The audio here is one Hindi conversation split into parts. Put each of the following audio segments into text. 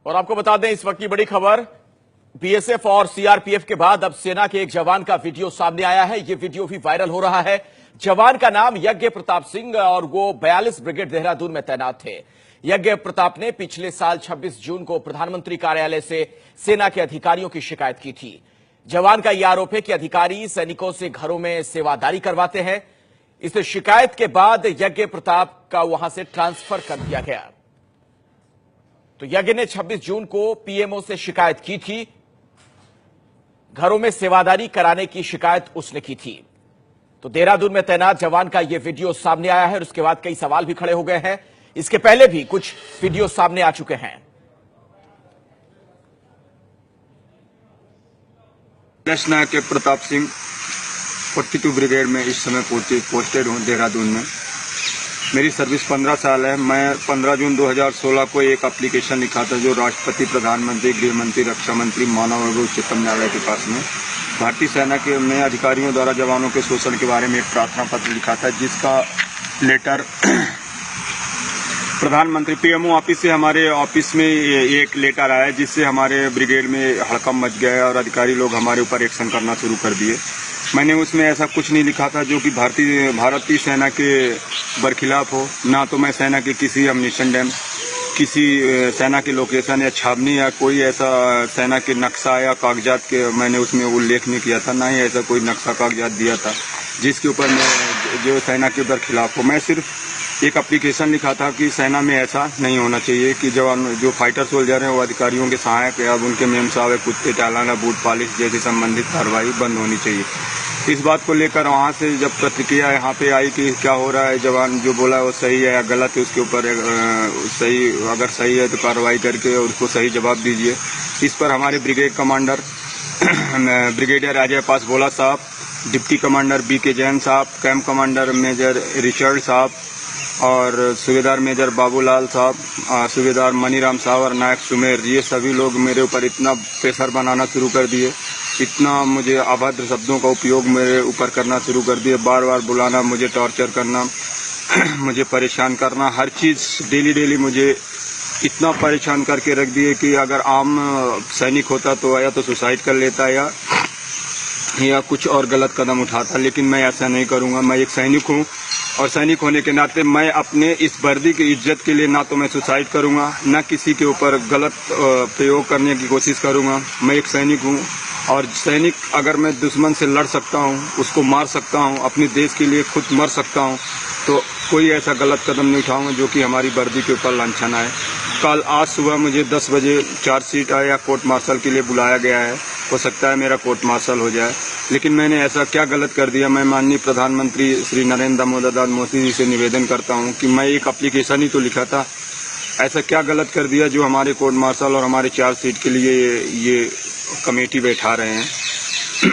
और आपको बता दें इस वक्त की बड़ी खबर, बीएसएफ और सीआरपीएफ के बाद अब सेना के एक जवान का वीडियो सामने आया है। यह वीडियो भी वायरल हो रहा है। जवान का नाम यज्ञ प्रताप सिंह और वो 42 ब्रिगेड देहरादून में तैनात थे। यज्ञ प्रताप ने पिछले साल 26 जून को प्रधानमंत्री कार्यालय से सेना के अधिकारियों की शिकायत की थी। जवान का यह आरोप है कि अधिकारी सैनिकों से घरों में सेवादारी करवाते हैं। इस शिकायत के बाद यज्ञ प्रताप का वहां से ट्रांसफर कर दिया गया। तो यज्ञ ने 26 जून को पीएमओ से शिकायत की थी। घरों में सेवादारी कराने की शिकायत उसने की थी। तो देहरादून में तैनात जवान का यह वीडियो सामने आया है और उसके बाद कई सवाल भी खड़े हो गए हैं। इसके पहले भी कुछ वीडियो सामने आ चुके हैं। नायक के प्रताप सिंह 42 ब्रिगेड में इस समय पोस्टेड हूँ देहरादून में। मेरी सर्विस 15 साल है। मैं 15 जून 2016 को एक एप्लीकेशन लिखा था जो राष्ट्रपति, प्रधानमंत्री, गृह मंत्री, रक्षा मंत्री, मानव एवं उच्चतम न्यायालय के पास में भारतीय सेना के में अधिकारियों द्वारा जवानों के शोषण के बारे में एक प्रार्थना पत्र लिखा था, जिसका लेटर प्रधानमंत्री पीएमओ ऑफिस से हमारे ऑफिस में एक लेटर आया, जिससे हमारे ब्रिगेड में हड़कंप मच गया और अधिकारी लोग हमारे ऊपर एक्शन करना शुरू कर दिए। मैंने उसमें ऐसा कुछ नहीं लिखा था जो कि भारतीय सेना के बरखिलाफ हो। ना तो मैं सेना के किसी अम्युनिशन डैम, किसी सेना की लोकेशन या छावनी या कोई ऐसा सेना के नक्शा या कागजात के मैंने उसमें उल्लेख नहीं किया था। ना ही ऐसा कोई नक्शा कागजात दिया था जिसके ऊपर मैं जो सेना के बरखिलाफ हो। मैं सिर्फ एक एप्लीकेशन लिखा था कि सेना में ऐसा नहीं होना चाहिए कि जवान जो फाइटर सोल्जर हैं वो अधिकारियों के सहायक या उनके मेम साहब कुत्ते चालाना, बूट पालिश जैसी संबंधित कार्रवाई बंद होनी चाहिए। इस बात को लेकर वहाँ से जब प्रतिक्रिया यहाँ पे आई कि क्या हो रहा है, जवान जो बोला वो सही है या गलत है, उसके ऊपर सही, अगर सही है तो कार्रवाई करके उसको सही जवाब दीजिए। इस पर हमारे brigade commander brigadier Ajay Paswan साहब, डिप्टी कमांडर बीके जैन साहब, कैंप कमांडर मेजर रिचर्ड साहब और सूबेदार मेजर बाबूलाल साहब, सूबेदार मनीराम साहब और नायक सुमेर, ये सभी लोग मेरे ऊपर इतना प्रेशर बनाना शुरू कर दिए, इतना मुझे अभद्र शब्दों का उपयोग मेरे ऊपर करना शुरू कर दिए, बार बार बुलाना, मुझे टॉर्चर करना, मुझे परेशान करना, हर चीज़ डेली मुझे इतना परेशान करके रख दिए कि अगर आम सैनिक होता तो या तो सुसाइड कर लेता या कुछ और गलत कदम उठाता, लेकिन मैं ऐसा नहीं करूँगा। मैं एक सैनिक हूँ और सैनिक होने के नाते मैं अपने इस वर्दी की इज्जत के लिए ना तो मैं सुसाइड करूँगा, ना किसी के ऊपर गलत प्रयोग करने की कोशिश करूँगा। मैं एक सैनिक हूँ और सैनिक अगर मैं दुश्मन से लड़ सकता हूँ, उसको मार सकता हूँ, अपने देश के लिए खुद मर सकता हूँ, तो कोई ऐसा गलत कदम नहीं उठाऊँगा जो कि हमारी वर्दी के ऊपर लांछन आए। आज सुबह मुझे 10 बजे चार्जशीट या कोर्ट मार्शल के लिए बुलाया गया है। हो सकता है मेरा कोर्ट मार्शल हो जाए, लेकिन मैंने ऐसा क्या गलत कर दिया? मैं माननीय प्रधानमंत्री श्री नरेंद्र दामोदर मोदी जी से निवेदन करता हूं कि मैं एक एप्लीकेशन ही तो लिखा था, ऐसा क्या गलत कर दिया जो हमारे कोर्ट मार्शल और हमारे चार्जशीट के लिए ये कमेटी बैठा रहे हैं।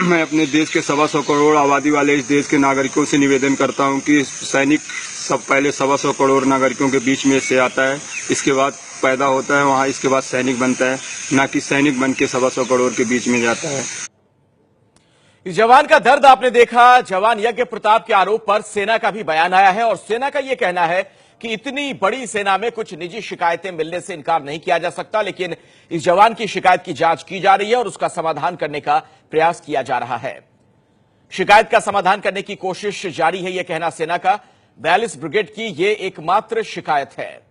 मैं अपने देश के 125 करोड़ आबादी वाले इस देश के नागरिकों से निवेदन करता हूं कि सैनिक सब पहले 125 करोड़ नागरिकों के बीच में से आता है, इसके बाद पैदा होता है वहाँ, इसके बाद सैनिक बनता है, ना कि सैनिक बन के 125 करोड़ के बीच में जाता है। इस जवान का दर्द आपने देखा। जवान यज्ञ प्रताप के आरोप पर सेना का भी बयान आया है और सेना का यह कहना है कि इतनी बड़ी सेना में कुछ निजी शिकायतें मिलने से इनकार नहीं किया जा सकता, लेकिन इस जवान की शिकायत की जांच की जा रही है और उसका समाधान करने का प्रयास किया जा रहा है। शिकायत का समाधान करने की कोशिश जारी है, यह कहना सेना का। 42 ब्रिगेड की यह एकमात्र शिकायत है।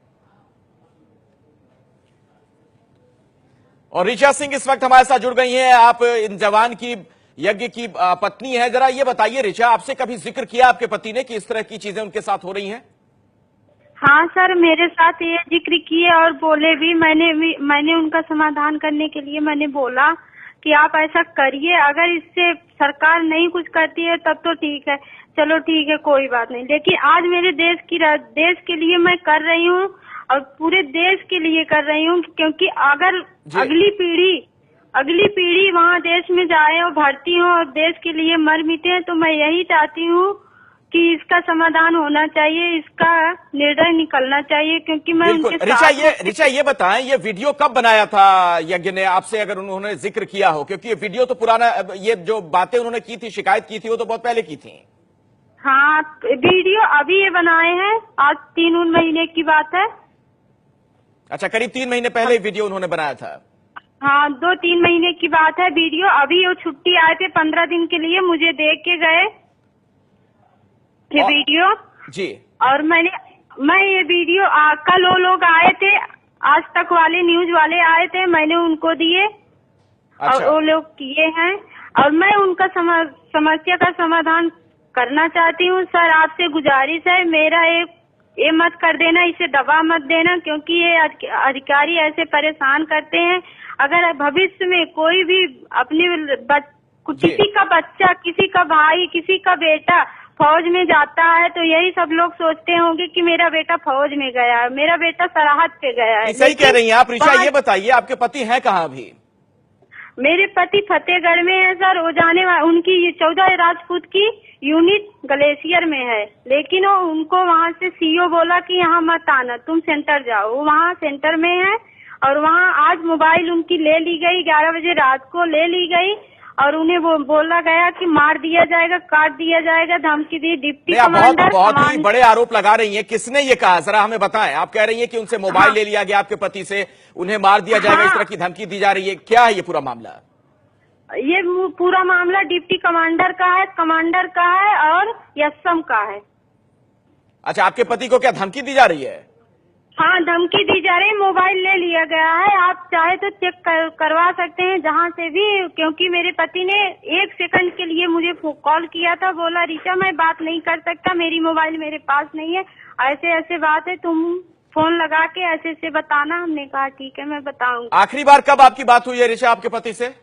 और ऋचा सिंह इस वक्त हमारे साथ जुड़ गई हैं। आप इन जवान की, यज्ञ की पत्नी है। जरा ये बताइए ऋचा, आपसे कभी जिक्र किया आपके पति ने कि इस तरह की चीजें उनके साथ हो रही हैं? हाँ सर, मेरे साथ ये जिक्र किए और बोले भी। मैंने उनका समाधान करने के लिए मैंने बोला कि आप ऐसा करिए, अगर इससे सरकार नहीं कुछ करती है तब तो ठीक है, चलो ठीक है, कोई बात नहीं, लेकिन आज मेरे देश के लिए मैं कर रही हूँ और पूरे देश के लिए कर रही हूँ, क्योंकि अगर अगली पीढ़ी वहाँ देश में जाए और भर्ती हो और देश के लिए मर मिटे, तो मैं यही चाहती हूँ कि इसका समाधान होना चाहिए, इसका निर्णय निकलना चाहिए, क्योंकि मैं उनके साथ। ऋचा ये बताएं, ये वीडियो कब बनाया था यज्ञ ने आपसे, अगर उन्होंने जिक्र किया हो? क्योंकि ये वीडियो तो पुराना, ये जो बातें उन्होंने की थी, शिकायत की थी, वो तो बहुत पहले की थी। हाँ, वीडियो अभी ये बनाए हैं, आज 3 महीने की बात है। अच्छा, करीब 3 महीने पहले वीडियो उन्होंने बनाया था। हाँ, 2-3 महीने की बात है वीडियो। अभी वो छुट्टी आए थे 15 दिन के लिए, मुझे देख के गए ये वीडियो जी। और मैं ये वीडियो कल वो लोग आए थे, आज तक वाले न्यूज वाले आए थे, मैंने उनको दिए और वो लोग किए हैं और मैं उनका समस्या का समाधान करना चाहती हूँ। सर, आपसे गुजारिश है, मेरा ये मत कर देना, इसे दबा मत देना, क्योंकि ये अधिकारी ऐसे परेशान करते हैं। अगर भविष्य में कोई भी अपने किसी का बच्चा, किसी का भाई, किसी का बेटा फौज में जाता है तो यही सब लोग सोचते होंगे कि मेरा बेटा फौज में गया है, मेरा बेटा सरहद पे गया है। सही कह रही हैं आप ऋचा। ये बताइए, आपके पति हैं कहाँ अभी? मेरे पति फतेहगढ़ में है सर। वो जाने वाले, उनकी 14 राजपूत की यूनिट ग्लेशियर में है, लेकिन वो उनको वहाँ से सीओ बोला कि यहाँ मत आना, तुम सेंटर जाओ। वो वहाँ सेंटर में है और वहाँ आज मोबाइल उनकी ले ली गई, 11 बजे रात को ले ली गई और उन्हें वो बोला गया कि मार दिया जाएगा, काट दिया जाएगा, धमकी दी। डिप्टी कमांडर बहुत ही बड़े आरोप लगा रही हैं। किसने ये कहा, जरा हमें बताएं। आप कह रही हैं कि उनसे मोबाइल ले लिया गया आपके पति से, उन्हें मार दिया जाएगा, इस तरह की धमकी दी जा रही है। क्या है ये पूरा मामला? ये पूरा मामला डिप्टी कमांडर का है, कमांडर का है और एसएम का है। अच्छा, आपके पति को क्या धमकी दी जा रही है? हाँ, धमकी दी जा रही है, मोबाइल ले लिया गया है। आप चाहे तो चेक करवा सकते हैं जहाँ से भी, क्योंकि मेरे पति ने 1 सेकंड के लिए मुझे कॉल किया था, बोला ऋचा मैं बात नहीं कर सकता, मेरी मोबाइल मेरे पास नहीं है, ऐसे ऐसे बात है, तुम फोन लगा के ऐसे ऐसे बताना। हमने कहा ठीक है, मैं बताऊंगा। आखिरी बार कब आपकी बात हुई है ऋचा आपके पति से?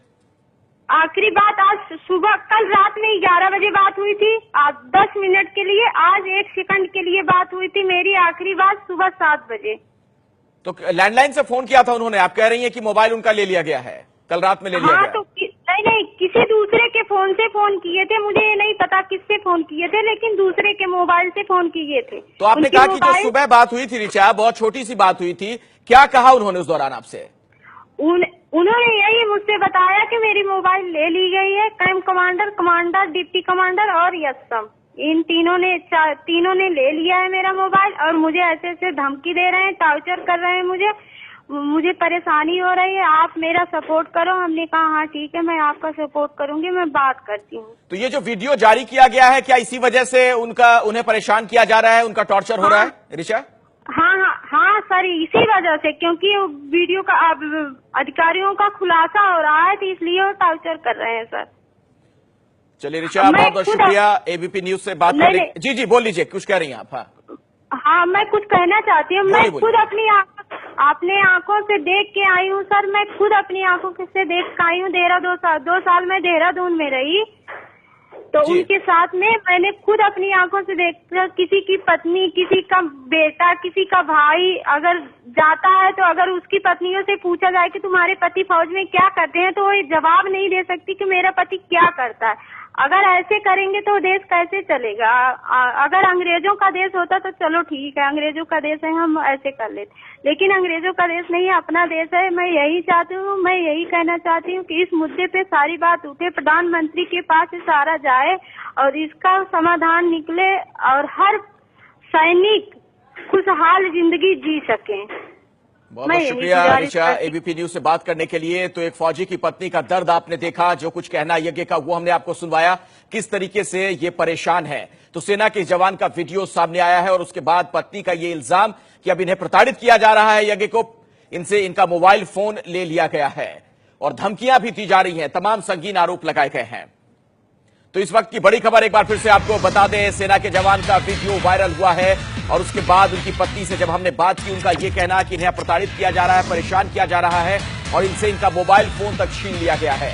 आखिरी बात आज सुबह, कल रात में 11 बजे बात हुई थी, आज 10 मिनट के लिए, आज 1 सेकंड के लिए बात हुई थी। मेरी आखिरी बात सुबह 7 बजे। तो लैंडलाइन से फोन किया था उन्होंने? आप कह रही हैं कि मोबाइल उनका ले लिया गया है, कल रात में ले लिया हाँ, गया। तो नहीं, किसी दूसरे के फोन से फोन किए थे, मुझे ये नहीं पता किससे फोन किए थे, लेकिन दूसरे के मोबाइल से फोन किए थे। तो आपने कहा कि जो सुबह बात हुई थी ऋचा, बहुत छोटी सी बात हुई थी, क्या कहा उन्होंने उस दौरान आपसे? उन्होंने यही मुझसे बताया कि मेरी मोबाइल ले ली गई है। Camp commander, commander, deputy commander और एसएम, इन तीनों ने ले लिया है मेरा मोबाइल और मुझे ऐसे ऐसे धमकी दे रहे हैं, टॉर्चर कर रहे हैं, मुझे परेशानी हो रही है, आप मेरा सपोर्ट करो। हमने कहा हाँ ठीक है, मैं आपका सपोर्ट करूंगी, मैं बात करती हूँ। तो ये जो वीडियो जारी किया गया है, क्या इसी वजह से उन्हें परेशान किया जा रहा है, उनका टॉर्चर हो रहा है ऋचा? हाँ सर, इसी वजह से, क्योंकि वीडियो का अधिकारियों का खुलासा हो रहा है, तो इसलिए वो टॉर्चर कर रहे हैं सर। चलिए ऋचा, बहुत बहुत शुक्रिया एबीपी न्यूज से बात करने। जी बोल लीजिए, कुछ कह रही हैं आप? हाँ, मैं कुछ कहना चाहती हूँ। मैं खुद अपनी आंखों से देख के आई हूँ सर, मैं खुद अपनी आंखों से देख के आई हूँ। 2 साल मैं देहरादून में रही, तो उनके साथ में मैंने खुद अपनी आंखों से देखकर, किसी की पत्नी, किसी का बेटा, किसी का भाई अगर जाता है तो अगर उसकी पत्नियों से पूछा जाए कि तुम्हारे पति फौज में क्या करते हैं, तो वो जवाब नहीं दे सकती कि मेरा पति क्या करता है। अगर ऐसे करेंगे तो देश कैसे चलेगा? अगर अंग्रेजों का देश होता तो चलो ठीक है, अंग्रेजों का देश है, हम ऐसे कर लेते, लेकिन अंग्रेजों का देश नहीं है, अपना देश है। मैं यही चाहती हूँ, मैं यही कहना चाहती हूँ कि इस मुद्दे पे सारी बात उठे, प्रधानमंत्री के पास सारा जाए और इसका समाधान निकले और हर सैनिक खुशहाल जिंदगी जी सके। बहुत बहुत शुक्रिया ऋचा एबीपी न्यूज से बात करने के लिए। तो एक फौजी की पत्नी का दर्द आपने देखा, जो कुछ कहना यज्ञ का वो हमने आपको सुनवाया, किस तरीके से ये परेशान है। तो सेना के जवान का वीडियो सामने आया है और उसके बाद पत्नी का ये इल्जाम कि अब इन्हें प्रताड़ित किया जा रहा है, यज्ञ को इनसे इनका मोबाइल फोन ले लिया गया है और धमकियां भी दी जा रही हैं, तमाम संगीन आरोप लगाए गए हैं। तो इस वक्त की बड़ी खबर एक बार फिर से आपको बता दें, सेना के जवान का वीडियो वायरल हुआ है और उसके बाद उनकी पत्नी से जब हमने बात की, उनका यह कहना कि इन्हें प्रताड़ित किया जा रहा है, परेशान किया जा रहा है और इनसे इनका मोबाइल फोन तक छीन लिया गया है।